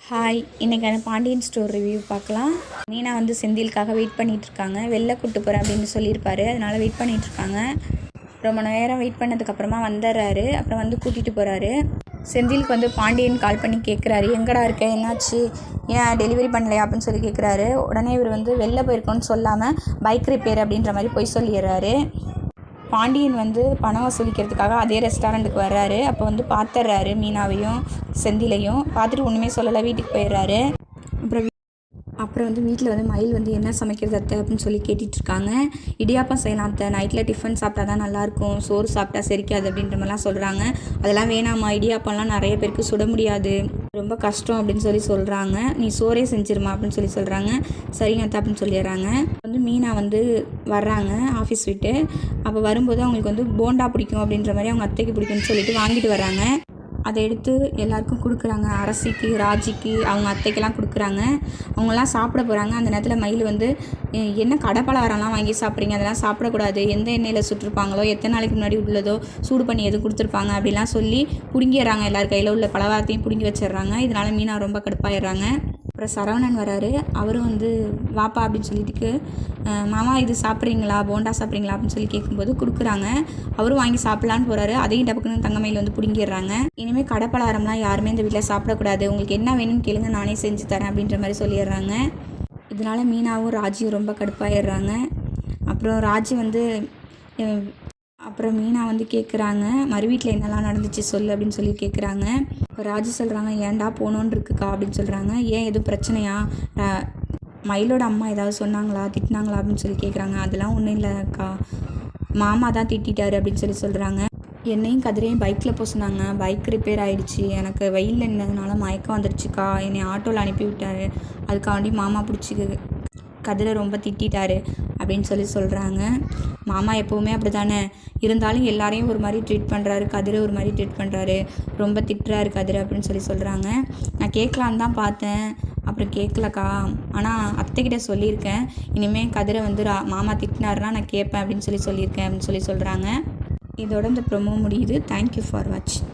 Hi, இன்றைக்கான Pandian store review பார்க்கலாம். மீனா வந்து செந்திலுக்காக வெயிட் பண்ணிகிட்ருக்காங்க. வெளில கூப்பிட்டு போகிறேன் அப்படின்னு சொல்லியிருப்பாரு. அதனால் வெயிட் பண்ணிகிட்ருக்காங்க. ரொம்ப நேரம் வெயிட் பண்ணதுக்கப்புறமா வந்துடுறாரு. அப்புறம் வந்து கூட்டிகிட்டு போகிறாரு. செந்திலுக்கு வந்து பாண்டியன் கால் பண்ணி கேட்குறாரு, எங்கடா இருக்க, என்னாச்சு, ஏன் டெலிவரி பண்ணலையா அப்படின்னு சொல்லி கேட்குறாரு. உடனே இவர் வந்து வெளில போயிருக்கோன்னு சொல்லாமல் பைக் ரிப்பேர் அப்படின்ற மாதிரி போய் சொல்லிடுறாரு. பாண்டியன் வந்து பணம் வசூலிக்கிறதுக்காக அதே ரெஸ்டாரண்ட்டுக்கு வர்றாரு. அப்போ வந்து பார்த்துட்றாரு மீனாவையும் செந்திலையும். பார்த்துட்டு ஒன்றுமே சொல்லலை, வீட்டுக்கு போயிடுறாரு. அப்புறம் வந்து வீட்டில் வந்து மயில் வந்து என்ன சமைக்கிறது அத்தை அப்படின்னு சொல்லி கேட்டுட்ருக்காங்க. இடியாப்பம் செய்யலாம் அத்தை, நைட்டில் டிஃபன் சாப்பிட்டா தான் நல்லாயிருக்கும், சோறு சாப்பிட்டா செரிக்காது அப்படின்ற மாதிரிலாம் சொல்கிறாங்க. அதெல்லாம் வேணாம்மா, இடியாப்பம்லாம் நிறைய பேருக்கு சுட முடியாது, ரொம்ப கஷ்டம் அப்படின்னு சொல்லி சொல்கிறாங்க. நீ சோறே செஞ்சிருமா அப்படின்னு சொல்லி சொல்கிறாங்க. சரிங்க அத்தை அப்படின்னு சொல்லிடுறாங்க. வந்து மீனா வந்து வர்றாங்க ஆஃபீஸ் விட்டு. அப்போ வரும்போது அவங்களுக்கு வந்து போண்டா பிடிக்கும் அப்படின்ற மாதிரி அவங்க அத்தைக்கு பிடிக்கும்னு சொல்லிட்டு வாங்கிட்டு வர்றாங்க. அதை எடுத்து எல்லாருக்கும் கொடுக்குறாங்க. அரசிக்கு, ராஜிக்கு, அவங்க அத்தைக்கெல்லாம் கொடுக்குறாங்க. அவங்களாம் சாப்பிட போகிறாங்க. அந்த நேரத்தில் மயில் வந்து, என்ன கடப்பலாரம்லாம் வாங்கி சாப்பிட்றீங்க, அதெல்லாம் சாப்பிடக்கூடாது, எந்த எண்ணெயில் சுட்டிருப்பாங்களோ, எத்தனை நாளைக்கு முன்னாடி உள்ளதோ சூடு பண்ணி எதுவும் கொடுத்துருப்பாங்க அப்படிலாம் சொல்லி பிடுங்கிடுறாங்க. எல்லார் கையில் உள்ள பலகாரத்தையும் பிடுங்கி வச்சிடுறாங்க. இதனால் மீனா ரொம்ப கடுப்பாயிடுறாங்க. அப்புறம் சரவணன் வராரு. அவரும் வந்து வாப்பா அப்படின்னு சொல்லிட்டு, மாமா இது சாப்பிட்றீங்களா, போண்டா சாப்பிட்றீங்களா அப்படின்னு சொல்லி கேட்கும்போது கொடுக்குறாங்க. அவரும் வாங்கி சாப்பிட்லான்னு போகிறாரு. அதையும் டப்புக்குன்னு தங்கமயில் வந்து பிடுங்கிடுறாங்க. இனிமேல் கடப்பலாரம்லாம் யாருமே இந்த வீட்டில் சாப்பிடக்கூடாது, உங்களுக்கு என்ன வேணும்னு கேளுங்க, நானே செஞ்சு தரேன் அப்படின்ற மாதிரி சொல்லிடுறாங்க. இதனால் மீனாவும் ராஜியும் ரொம்ப கடுப்பாயிடுறாங்க. அப்புறம் ராஜி வந்து அப்புறம் மீனா வந்து கேட்குறாங்க, மறு வீட்டில் என்னெல்லாம் நடந்துச்சு சொல்லு அப்படின்னு சொல்லி கேட்குறாங்க. இப்போ ராஜி சொல்கிறாங்க, ஏன்டா போகணுன்னு இருக்குக்கா அப்படின்னு சொல்கிறாங்க. ஏன் எதுவும் பிரச்சனையா, மயிலோட அம்மா ஏதாவது சொன்னாங்களா, திட்டினாங்களா அப்படின்னு சொல்லி கேட்குறாங்க. அதெல்லாம் ஒன்றும் இல்லைக்கா, மாமா தான் திட்டாரு அப்படின்னு சொல்லி சொல்கிறாங்க. என்னையும் கதிரையும் பைக்கில் போக சொன்னாங்க, பைக் ரிப்பேர் ஆகிடுச்சு, எனக்கு வெயிலில் நின்றதுனால மயக்கம் வந்துடுச்சுக்கா, என்னை ஆட்டோவில் அனுப்பி விட்டார், அதுக்காண்டி மாமா பிடிச்சி கதிரை ரொம்ப திட்டாரு அப்படின்னு சொல்லி சொல்கிறாங்க. மாமா எப்போவுமே அப்படி தானே, இருந்தாலும் எல்லாரையும் ஒரு மாதிரி ட்ரீட் பண்ணுறாரு, கதிரை ஒரு மாதிரி ட்ரீட் பண்ணுறாரு, ரொம்ப திட்டுறாரு கதிரை அப்படின்னு சொல்லி சொல்கிறாங்க. நான் கேட்கலான்னு தான் பார்த்தேன், அப்புறம் கேட்கலக்கா, ஆனால் அத்தைக்கிட்ட சொல்லியிருக்கேன், இனிமேல் கதிரை வந்து மாமா திட்டினாருன்னா நான் கேட்பேன் அப்படின்னு சொல்லியிருக்கேன் அப்படின்னு சொல்லி சொல்கிறாங்க. இதோட இந்த ப்ரோமோ முடியுது. தேங்க்யூ ஃபார் வாட்சிங்.